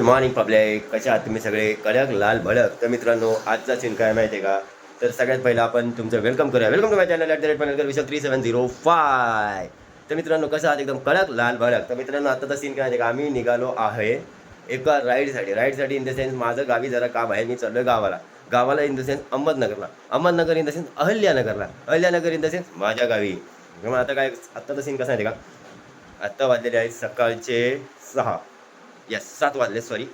Morning public, कशा आहात तुम्ही सगळे? कडक लाल भडक. तर मित्रांनो, आजचा सीन काय माहिती आहे का? तर सगळ्यात पहिला आपण तुमचं वेलकम करूया. वेलकम टू माय चॅनल @panelकर3705. तर मित्रांनो, कसं आहात? एकदम कडक लाल भडक. तर मित्रांनो, आताचा सीन काय माहिती आहे का? आम्ही निघालो आहे एका राईडसाठी इन द सेन्स माझं गावी जरा काम आहे. मी चाललो गावाला in the sense Ahmednagar in the sense Ahilyanagar in the sense माझ्या गावी. मग आता काय, आत्ताचा सीन कसा आहे का? आत्ता वाजलेले आहेत सकाळचे 6. 7 वाजले, सॉरी.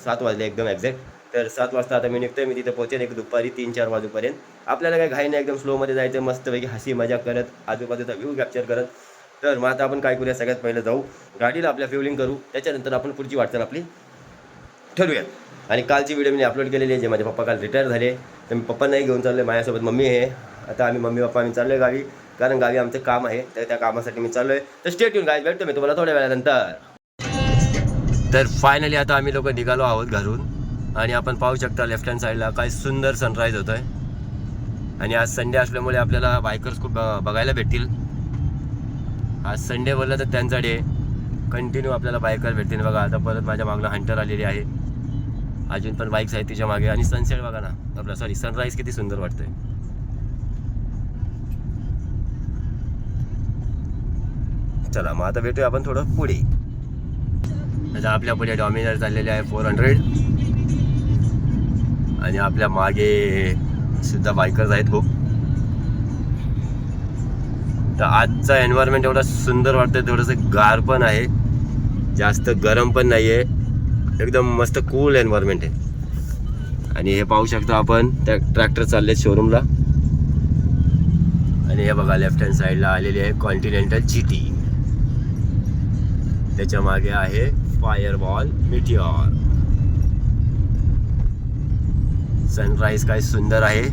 7 वाजले एकदम एक्झॅक्ट. तर 7 वाजता आता मी निघतोय. मी तिथे पोहोचेन एक दुपारी 3-4 वाजेपर्यंत. आपल्याला काय घाई नाही, एकदम स्लोमध्ये जायचं, मस्तपैकी हसी मजा करत, आजूबाजूचा व्ह्यू कॅप्चर करत. तर मग आता आपण काय करूया, सगळ्यात पहिलं जाऊ गाडीला आपल्या फ्युलिंग करू, त्याच्यानंतर आपण पुढची वाटचाल आपली ठरवूयात. आणि कालची व्हिडिओ मी अपलोड केलेली आहे, जे माझे पप्पा काल रिटायर झाले. तर मी पप्पा नाही घेऊन चाललो, माझ्यासोबत मम्मी आहे. आता आम्ही मम्मी पप्पा आम्ही चाललो आहे गावी, कारण गावी आमचं काम आहे. तर त्या कामासाठी मी चाललो आहे. तर स्टे ट्यून गाईज, भेटतो मी तुम्हाला थोड्या वेळानंतर. तर फायनली आता आम्ही लोक निघालो आहोत घरून. आणि आपण पाहू शकता लेफ्ट हँड साईडला काय सुंदर सनराईज होत आहे. आणि आज संडे असल्यामुळे आपल्याला बायकर्स खूप बघायला भेटतील. आज संडे बोललं तर त्यांचा डे. कंटिन्यू आपल्याला बायकर भेटतील. बघा आता परत माझ्या मागला हंटर आलेली आहे. अजून पण बाईक्स आहेत तिच्या मागे. आणि सनसेट बघा ना आपला, सॉरी सनराईज किती सुंदर वाटतंय. चला मग आता भेटूया आपण थोडं पुढे. आता आपल्या पुढे डॉमिनर चाललेले आहे 400. आणि आपल्या मागे सुद्धा बायकर्स आहेत खूप. तर आजचा एन्व्हायरमेंट एवढा सुंदर वाटतंय, थोडंसं गार पण आहे, जास्त गरम पण नाही आहे, एकदम मस्त कूल एन्व्हायरमेंट आहे. आणि हे पाहू शकता आपण, त्या ट्रॅक्टर चालले शोरूमला. आणि हे बघा लेफ्ट हँड साईडला आलेली आहे कॉन्टिनेंटल GT. त्याच्या मागे आहे फायरबॉल मिटिऑर. सनराईज काय सुंदर आहे.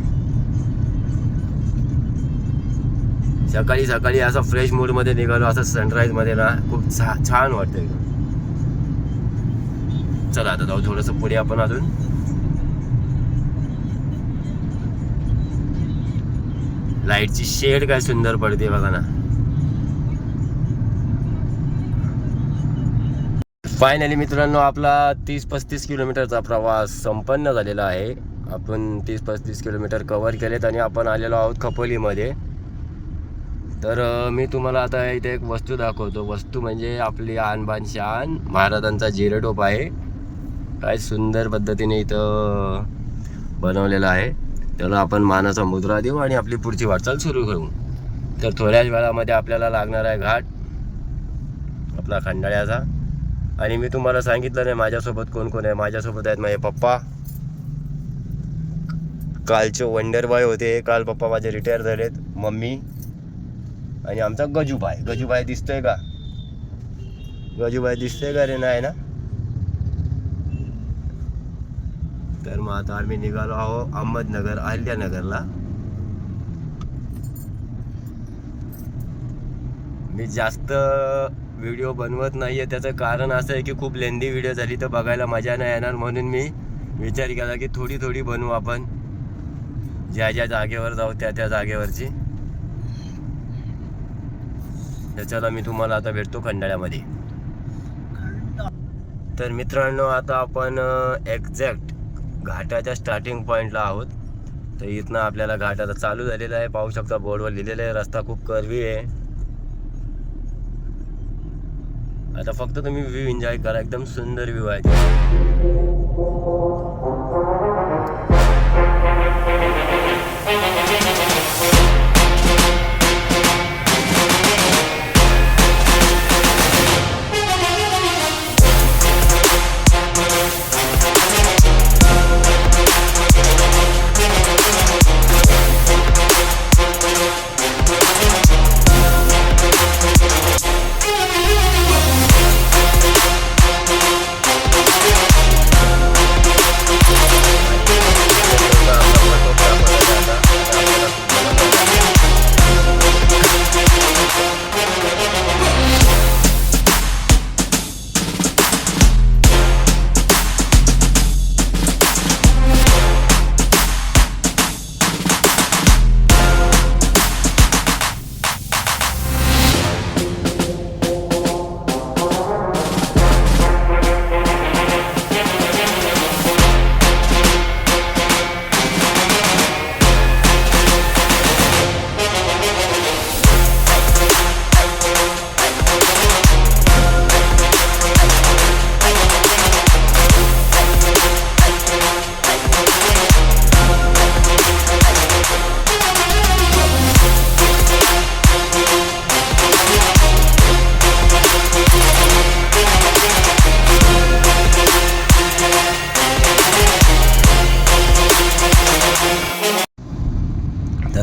सकाळी सकाळी असं फ्रेश मूडमध्ये निघालो, असं सनराईजमध्ये ना खूप छान वाटतं. चला आता जाऊ थोडंसं पुढे आपण अजून. लाईटची शेड काय सुंदर पडते बघा ना. फायनली मित्रांनो, आपला 30-35 किलोमीटरचा प्रवास संपन्न झालेला आहे. आपण 30-35 किलोमीटर कव्हर केलेत आणि आपण आलेलो आहोत खपोलीमध्ये. तर मी तुम्हाला आता इथे एक वस्तू दाखवतो. वस्तू म्हणजे आपली आणबाण शान महाराजांचा जिरेटोप आहे. काय सुंदर पद्धतीने इथं बनवलेलं आहे. त्याला आपण मानाचा मुद्रा देऊ आणि आपली पुढची वाटचाल सुरू करू. तर थोड्याच वेळामध्ये आपल्याला लागणार आहे घाट आपला खंडाळ्याचा. आणि मी तुम्हाला सांगितलं नाही माझ्यासोबत कोण कोण आहे. माझ्यासोबत आहेत माझे पप्पा, कालचे वंडरबॉय होते, काल पप्पा माझे रिटायर झालेत, मम्मी आणि आमचा गजूबाई दिसतोय का? गजूबाई दिसतोय का रे? नाही ना. तर मग आता आम्ही निघालो आहोत अहमदनगर अहिल्यानगरला. मी जास्त व्हिडिओ बनवत नाही आहे, त्याचं कारण असं आहे की खूप लेंदी व्हिडिओ झाली तर बघायला मजा नाही येणार. म्हणून मी विचार केला की थोडी बनवू आपण, ज्या जागेवर जाऊ त्या जागेवरची. त्याच्याला मी तुम्हाला आता भेटतो खंडाळ्यामध्ये. तर मित्रांनो, आता आपण एक्झॅक्ट घाटाच्या स्टार्टिंग पॉईंटला आहोत. तर इथनं आपल्याला घाट आता चालू झालेला आहे. पाहू शकता बोर्डवर लिहिलेलं आहे. रस्ता खूप कर्वी आहे. आता फक्त तुम्ही व्ह्यू एन्जॉय करा, एकदम सुंदर व्ह्यू आहे.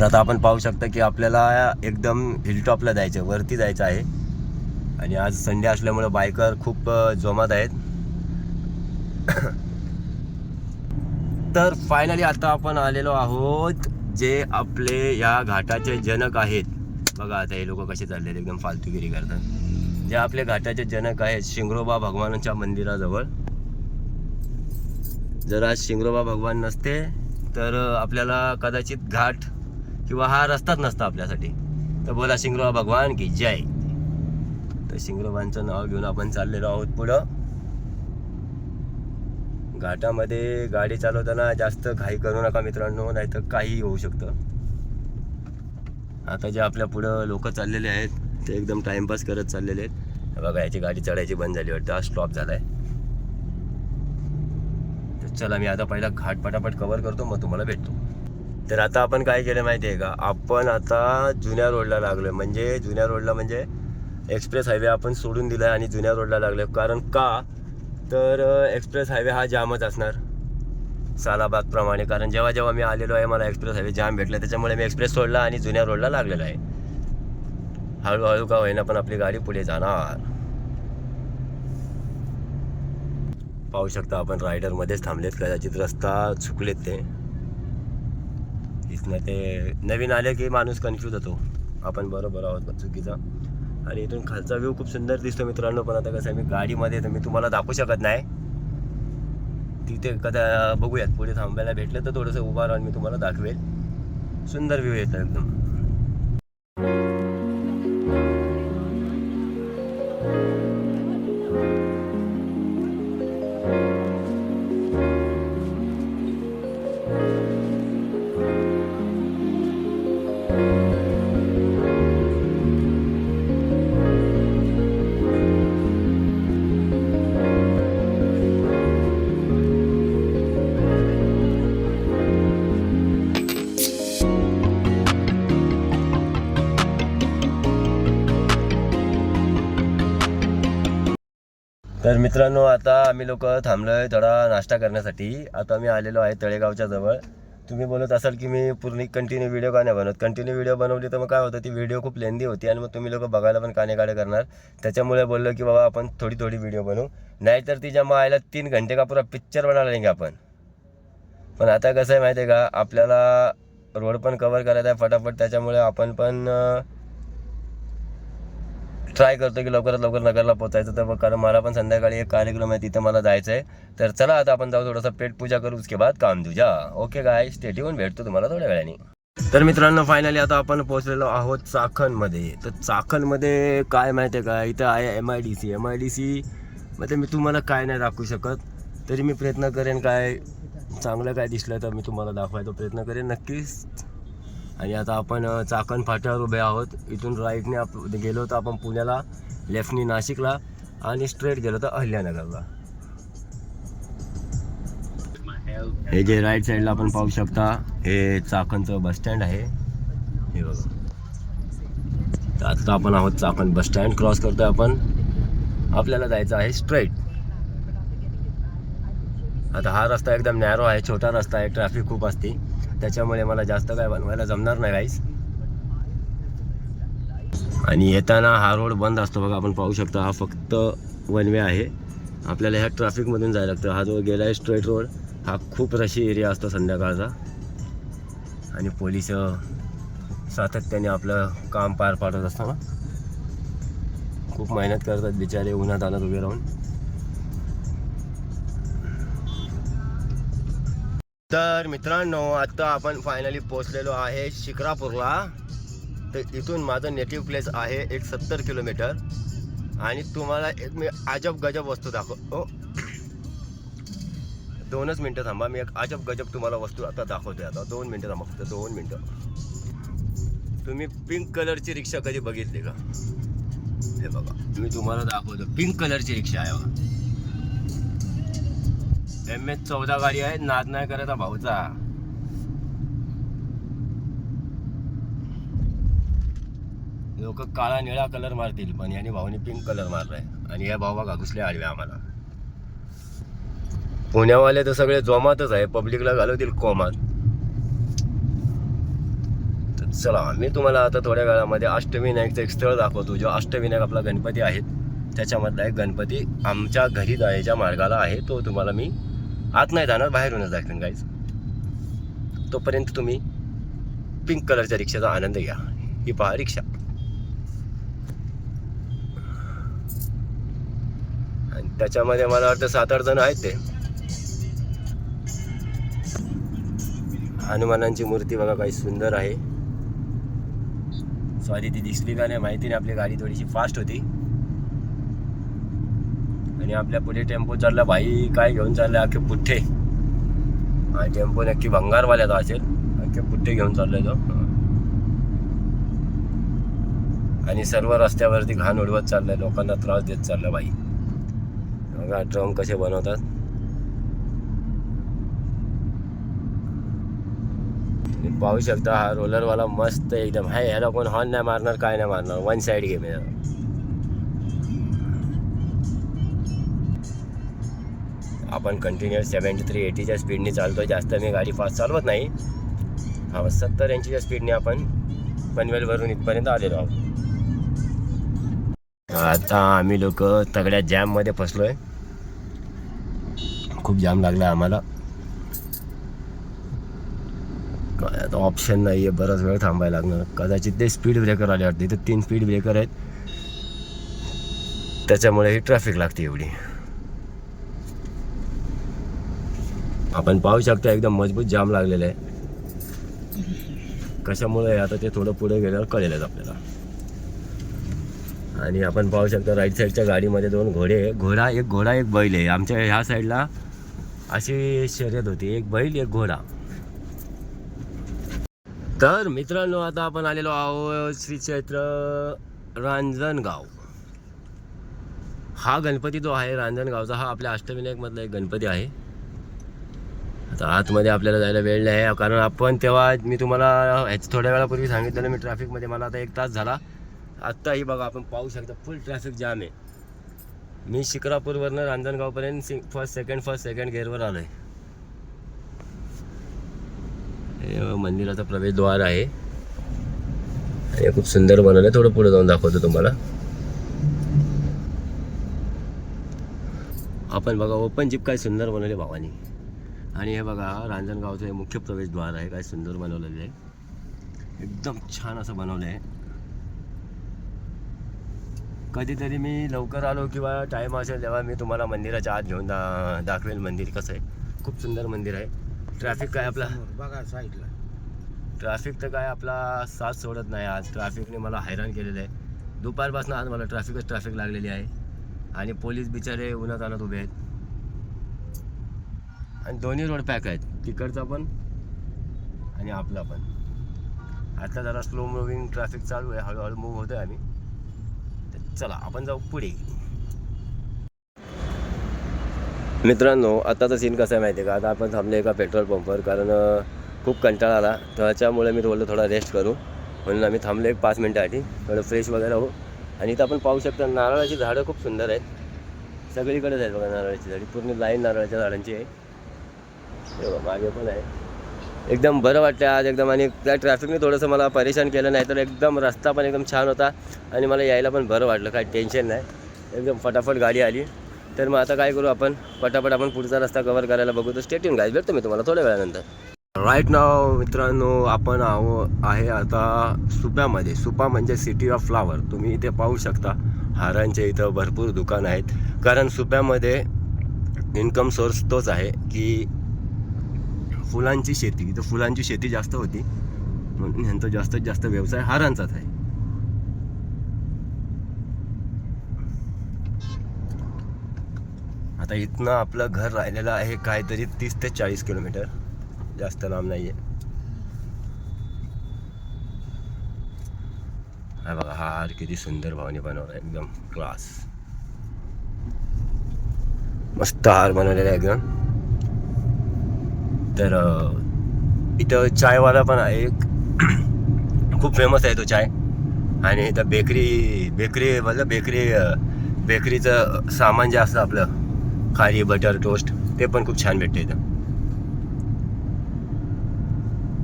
आता आपण पाहू शकता की आपल्याला एकदम हिलटॉपला जायचं, वरती जायचं आहे. आणि आज संडे असल्यामुळे बायकर खूप जोमात आहेत. तर फायनली आता आपण आलेलो आहोत जे आपले या घाटाचे जनक आहेत. बघा आता हे लोक कसे चाललेले एकदम फालतूगिरी करतात. जे आपले घाटाचे जनक आहेत शिंगरोबा भगवानांच्या मंदिराजवळ. जर आज शिंगरोबा भगवान नसते तर आपल्याला कदाचित घाट किंवा हा रस्ताच नसता आपल्यासाठी. तर बोला शिंगरोबा भगवान की जय. तर शिंगरोबांचं नाव घेऊन आपण चाललेलो आहोत पुढं. घाटामध्ये गाडी चालवताना जास्त घाई करू नका मित्रांनो, नाहीतर काही होऊ शकतं. आता जे आपल्या पुढं लोक चाललेले आहेत ते एकदम टाइमपास करत चाललेले आहेत. बघा याची गाडी चढायची बंद झाली वाटतं, हा स्टॉप झालाय. तर चला मी आता पहिला घाट पटापट कव्हर करतो, मग तुम्हाला भेटतो. तर आता आपण काय केलं माहिती आहे का, आपण आता जुन्या रोडला लागलोय. म्हणजे जुन्या रोडला म्हणजे एक्सप्रेस हायवे आपण सोडून दिला आणि जुन्या रोडला लागलोय. कारण का तर एक्सप्रेस हायवे हा जामच असणार सालाबादप्रमाणे. कारण जेव्हा जेव्हा मी आलेलो आहे मला एक्सप्रेस हायवे जाम भेटला, त्याच्यामुळे मी एक्सप्रेस सोडला आणि जुन्या रोडला लागलेला आहे. हळूहळू का होईना पण आपली गाडी पुढे जाणार. पाहू शकता आपण रायडरमध्येच थांबलेत, कदाचित रस्ता चुकलेत ते. इथनं ते नवीन आले की माणूस कन्फ्यूज होतो आपण बरोबर आहोत चुकीचा. आणि इथून खालचा व्ह्यू खूप सुंदर दिसतो मित्रांनो. पण आता कसं आहे मी गाडीमध्ये तर मी तुम्हाला दाखवू शकत नाही. तिथे कदा बघूयात पुढे थांबायला भेटलं तर थोडंसं उभा राहून मी तुम्हाला दाखवेल. सुंदर व्ह्यू येतो एकदम. तर मित्रांनो आता आम्ही लोक थांबलोय थोडा नाश्ता करण्यासाठी. आता मी आलेलो आहे तळेगावच्या जवळ. तुम्ही बोलत असाल की मी पूर्ण कंटिन्यू व्हिडिओ का नाही बनवत. कंटिन्यू व्हिडिओ बनवली तर मग काय होतं, ती व्हिडिओ खूप लेंदी होती आणि मग तुम्ही लोक बघायला पण कानेकाडे करणार. त्याच्यामुळे बोललो की बाबा आपण थोडी थोडी व्हिडिओ बनवू, नाहीतर तिच्या मायला 3 घंटे का पुरा पिक्चर बनवला नाही आपण. पण आता कसं आहे माहिती आहे का, आपल्याला रोड पण कवर करायचा आहे फटाफट. त्याच्यामुळे आपण पण ट्राय करतो की लवकरात लवकर नगरला पोचायचं. तर कारण मला पण संध्याकाळी एक कार्यक्रम आहे, तिथं मला जायचं आहे. तर चला आता आपण जाऊ, थोडंसं पेट पूजा करू, उसके बाद काम तुझा. ओके गाय, स्टे ट्यून, भेटतो तुम्हाला थोड्या वेळाने. तर मित्रांनो फायनली आता आपण पोहोचलेलो आहोत चाकणमध्ये. तर चाकणमध्ये काय माहिती आहे का, इथं आहे MIDC. MIDC मध्ये मी तुम्हाला काय नाही दाखवू शकत, तरी मी प्रयत्न करेन काय चांगलं काय दिसलं तर मी तुम्हाला दाखवायचा प्रयत्न करेन नक्कीच. आणि आता आपण चाकण फाट्यावर उभे आहोत. इथून राईटने गेलो तर आपण पुण्याला, लेफ्टनी नाशिकला आणि स्ट्रेट गेलो तर अहिल्यानगरला. हे जे राईट साईडला आपण पाहू शकता हे चाकणचं बसस्टँड आहे. हे बघा, तर आता आपण आहोत चाकण बसस्टँड क्रॉस करतोय आपण. आपल्याला जायचं आहे स्ट्रेट. आता हा रस्ता एकदम नॅरो आहे, छोटा रस्ता आहे, ट्रॅफिक खूप असते, त्याच्यामुळे मला जास्त काय बनवायला जमणार नाही गाईस. आणि येताना हा रोड बंद असतो बघा, आपण पाहू शकता. हा फक्त 1 वे आहे. आपल्याला ह्या ट्रॅफिकमधून जायला लागतं. हा जो गेला आहे स्ट्रेट रोड, हा खूप रशी एरिया असतो संध्याकाळचा. आणि पोलीस सातत्याने आपलं काम पार पाडत असताना खूप मेहनत करतात बिचारे, उन्हात आणत उभे राहून. तर मित्रांनो आता आपण फायनली पोहोचलेलो आहे शिक्रापूरला. तर इथून माझं नेटिव्ह प्लेस आहे एक 70 किलोमीटर. आणि तुम्हाला एक मी अजब गजब वस्तू दाखव. 2च मिनटं थांबा, मी एक अजब गजब तुम्हाला वस्तू आता दाखवते. आता 2 मिनटं थांबा, फक्त 2 मिनटं. तुम्ही पिंक कलरची रिक्षा कधी बघितली का? हे बघा मी तुम्हाला दाखवतो. पिंक कलरची रिक्षा आहे बघा. MS-14 गाडी आहे. नाद नाही करायचा भाऊचा. लोक काळा निळा कलर मारतील, पण याने भाऊने पिंक कलर मारलाय. आणि या भाऊ बघा घुसले आडवे आम्हाला. पुण्यावाले तर सगळे जोमातच आहे, पब्लिकला घालवतील कोमात. तर चला मी तुम्हाला आता थोड्या वेळामध्ये अष्टविनायकचं एक स्थळ दाखवतो. जो अष्टविनायक आपला गणपती आहेत त्याच्यामधला एक गणपती आमच्या घरी जायच्या मार्गाला आहे. तो तुम्हाला मी आत नाही जाणार, बाहेरूनच दाखवेन गाईज. तोपर्यंत तुम्ही पिंक कलरच्या रिक्षाचा आनंद घ्या. ही पहा रिक्षा, आणि त्याच्यामध्ये मला वाटतं 7-8 जण आहेत. ते हनुमानांची मूर्ती बघा, काही सुंदर आहे. सॉरी ती दिसली का नाही माहिती नाही, आपली गाडी थोडीशी फास्ट होती. आणि आपल्या पुढे टेम्पो चालला. भाई काय घेऊन चाललाय, अख्खे पुठ्ठे. हा टेम्पो नक्की भंगारवाल्याचा असेल, अख्खे पुठ्ठे घेऊन चाललाय तो. आणि सर्व रस्त्यावरती घाण उडवत चाललाय, लोकांना त्रास देत चालला. भाई बघा ड्रम कसे बनवतात. पाहू शकता हा रोलरवाला मस्त एकदम आहे. ह्याला कोण हॉर्न नाही मारणार, काय नाही मारणार. वन साईड गेम आहे. आपण कंटिन्युअस 73-80च्या स्पीडने चालतो. जास्त मी गाडी फास्ट चालवत नाही. हा 70-80च्या स्पीडने आपण पनवेलवरून इथपर्यंत आलेलो आहोत. आता आम्ही लोक तगड्या जॅममध्ये फसलोय. खूप जाम लागला आम्हाला. काय आता ऑप्शन नाही आहे, बराच वेळ थांबायला लागणार. कदाचित ते स्पीड ब्रेकर आले वाटते. इथं 3 स्पीड ब्रेकर आहेत, त्याच्यामुळे ही ट्रॅफिक लागते एवढी. आपण पाहू शकता एकदम मजबूत जाम लागलेलं आहे. कशामुळे आता ते थोडं पुढे गेल्यावर कळेलच आपल्याला. आणि आपण पाहू शकता राईट साईडच्या गाडीमध्ये 2 घोडे. एक घोडा एक बैल आहे. आमच्या ह्या साईडला अशी शर्यत होती, एक बैल एक घोडा. तर मित्रांनो आता आपण आलेलो आहोत श्री क्षेत्र रांजणगाव. हा गणपती जो आहे रांजणगावचा, हा आपल्या अष्टविनायकमधला एक गणपती आहे. आता आतमध्ये आपल्याला जायला वेळ नाही आहे, कारण आपण तेव्हा मी तुम्हाला थोड्या वेळापूर्वी सांगितलेलं मी ट्रॅफिकमध्ये. मला आता 1 तास झाला. आत्ताही बघा आपण पाहू शकता फुल ट्रॅफिक जाम आहे. मी शिक्रापूरवरनं रांजणगावपर्यंत फर्स्ट सेकंड गेअरवर आलो आहे. हे मंदिराचा प्रवेशद्वार आहे. हे खूप सुंदर बनवलं आहे. थोडं पुढे जाऊन दाखवतो तुम्हाला. आपण बघा ओपन जीप काय सुंदर बनवले भावानी. आणि हे बघा रांजणगावचं हे मुख्य प्रवेशद्वार आहे. काय सुंदर बनवलेलं आहे, एकदम छान असं बनवलं आहे. कधीतरी मी लवकर आलो किंवा टाईम असेल तेव्हा मी तुम्हाला मंदिराच्या आत घेऊन दाखवेल मंदिर कसं आहे. खूप सुंदर मंदिर आहे. ट्रॅफिक काय आपला बघा साईडला, ट्रॅफिक तर काय आपला साथ सोडत नाही. आज ट्रॅफिकने मला हैराण केलेलं आहे. दुपारपासून आज मला ट्रॅफिक लागलेली आहे. आणि पोलीस बिचारे उन्हात आणत उभे आहेत. आणि दोन्ही रोड पॅक आहेत, तिकडचा पण आणि आपला पण. आता जरा स्लो मुव्हिंग ट्रॅफिक चालू आहे, हळूहळू मूव्ह होतोय आम्ही. तर चला आपण जाऊ पुढे. मित्रांनो आताचा सीन कसा आहे माहिती आहे का. आता आपण थांबले एका पेट्रोल पंपवर, कारण खूप कंटाळा आला. त्याच्यामुळे मी बोललो थोडा रेस्ट करू, म्हणून आम्ही थांबलो 1-5 मिनटासाठी. थोडं फ्रेश वगैरे हो. आणि इथं आपण पाहू शकता नारळाची झाडं खूप सुंदर आहेत. सगळीकडेच आहेत बघा नारळाची झाडी. पूर्ण लाईन नारळाच्या झाडांची आहे. मागे पण आहे. एकदम बरं वाटतं आज एकदम. आणि त्या ट्रॅफिकने थोडंसं मला परेशान केलं, नाही तर एकदम रस्ता पण एकदम छान होता. आणि मला यायला पण बरं वाटलं, काय टेन्शन नाही. एकदम फटाफट गाडी आली. तर मग आता काय करू आपण, पटापट आपण पुढचा रस्ता कव्हर करायला बघू. तर स्टे ट्यून गाईज, भेटतो मी तुम्हाला थोड्या वेळानंतर. राईट नाव मित्रांनो आपण आहे आता सुप्यामध्ये. सुपा म्हणजे सिटी ऑफ फ्लावर. तुम्ही इथे पाहू शकता हारांचे इथं भरपूर दुकान आहेत. कारण सुप्यामध्ये इन्कम सोर्स तोच आहे की फुलांची शेती. इथं फुलांची शेती जास्त होती, म्हणून ह्यांचा जास्तीत जास्त व्यवसाय हारांचाच आहे. आता इथनं आपलं घर राहिलेलं आहे काहीतरी 30 ते 40 किलोमीटर, जास्त लांब नाही आहे. हा बघा हा हार किती सुंदर भावाने बनवला, एकदम क्लास. मस्त हार बनवलेला एकदम. तर इथं चायवाला पण आहे एक, खूप फेमस आहे तो चाय. आणि इथं बेकरीचं सामान जे असतं आपलं खारी बटर टोस्ट, ते पण खूप छान भेटते इथं.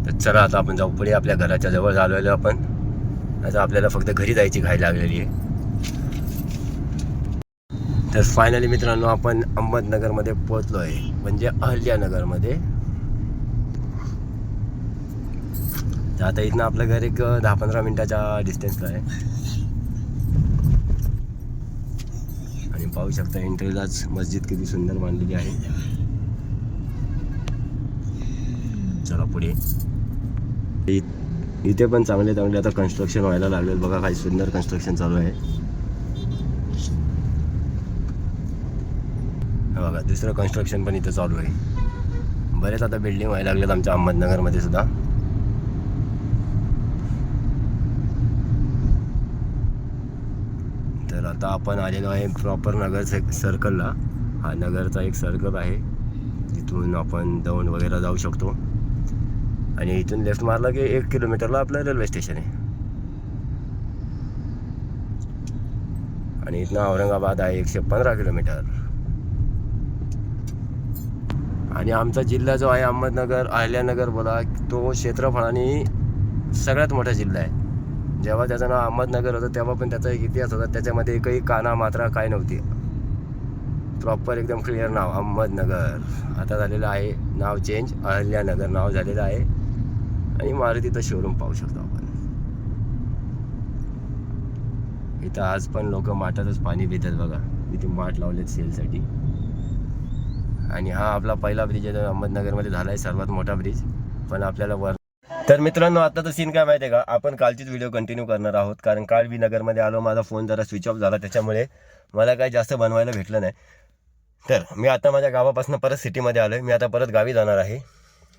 तर चला आता आपण जाऊ पुढे. आपल्या घराच्या जवळ झालेलो आपण. आता आपल्याला फक्त घरी जायची घाई लागलेली आहे. तर फायनली मित्रांनो आपण अहमदनगरमध्ये पोहोचलो आहे, म्हणजे अहल्यानगरमध्ये. तर आता इथनं आपलं घर एक 10-15 मिनिटाच्या डिस्टन्सला आहे. आणि पाहू शकता एंट्रीलाच मस्जिद किती सुंदर बांधलेली आहे. चला पुढे. इथे पण चांगले चांगले आता कन्स्ट्रक्शन व्हायला लागले बघा. काही सुंदर कन्स्ट्रक्शन चालू आहे. बघा दुसरं कन्स्ट्रक्शन पण इथं चालू आहे. बरेच आता बिल्डिंग व्हायला लागलेत आमच्या अहमदनगरमध्ये सुद्धा. तर आता आपण आलेलो आहे प्रॉपर नगर सर्कलला. हा नगरचा एक सर्कल आहे, जिथून आपण दौंड वगैरे जाऊ शकतो. आणि इथून लेफ्ट मारला की 1 किलोमीटरला आपलं रेल्वे स्टेशन आहे. आणि इथनं औरंगाबाद आहे 115 किलोमीटर. आणि आमचा जिल्हा जो आहे अहमदनगर, अहिल्यानगर बोला, तो क्षेत्रफळाने सगळ्यात मोठा जिल्हा आहे. जेव्हा त्याचं नाव अहमदनगर होतं तेव्हा पण त्याचा एक इतिहास होता. त्याच्यामध्ये एकही काना मात्रा काय नव्हती. प्रॉपर एकदम क्लिअर नाव अहमदनगर. आता झालेलं आहे नाव चेंज, अहिल्यानगर नाव झालेलं आहे. आणि मारुतीचं शोरूम पाहू शकतो आपण. इथं आज पण लोक माठातच पाणी पितात बघा. इथे माठ लावलेत सेलसाठी. आणि हा आपला पहिला ब्रिज आहे अहमदनगरमध्ये झाला आहे, सर्वात मोठा ब्रिज. पण आपल्याला वर. तर मित्रांनो आताचा सीन काय माहिती आहे का, आपण कालचीच व्हिडिओ कंटिन्यू करणार आहोत. कारण काल मी नगरमध्ये आलो, माझा फोन जरा स्विच ऑफ झाला, त्याच्यामुळे मला काही जास्त बनवायला भेटलं नाही. तर मी आता माझ्या गावापासून परत सिटीमध्ये आलो आहे. मी आता परत गावी जाणार आहे.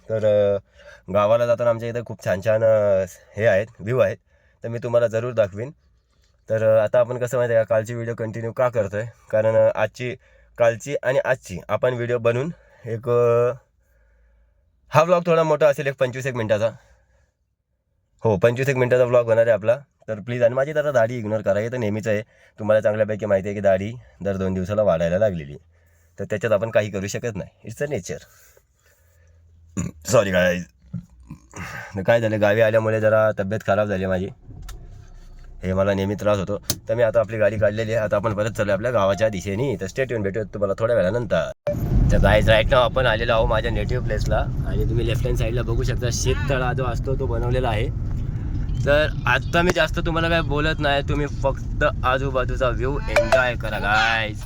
तर गावाला जाताना आमच्या इथं खूप छान छान हे आहेत, व्ह्यू आहेत. तर मी तुम्हाला जरूर दाखवीन. तर आता आपण कसं माहिती आहे का, कालची व्हिडिओ कंटिन्यू का करतो आहे, कारण कालची आणि आजची आपण व्हिडिओ बनवून एक हा व्लॉग थोडा मोठा असेल, एक 25-1 मिनटाचा. हो 25-1 मिनटाचा व्लॉग होणार आहे आपला. तर प्लीज. आणि माझी जरा दाढी इग्नोर करा, हे तर नेहमीच आहे. तुम्हाला चांगल्यापैकी माहिती आहे की दाढी दर 2 दिवसाला वाढायला लागलेली. तर त्याच्यात आपण काही करू शकत नाही. It's a nature. Sorry guys. काय झालं, गावी आल्यामुळे जरा तब्येत खराब झाली माझी. हे मला नेहमी त्रास होतो. तर मी आता आपली गाडी काढलेली आहे. आता आपण परत चालू आपल्या गावाच्या दिशेने. तर स्टेट येऊन भेटूयात तुम्हाला थोड्या वेळानंतर. तर गाईज राईट नाव आपण आलेलो आहो माझ्या नेटिव्ह प्लेसला. आणि तुम्ही लेफ्ट हँड साईडला बघू शकता शेततळा जो असतो तो बनवलेला आहे. तर आत्ता मी जास्त तुम्हाला काय बोलत नाही, तुम्ही फक्त आजूबाजूचा व्ह्यू एन्जॉय करा गाईज.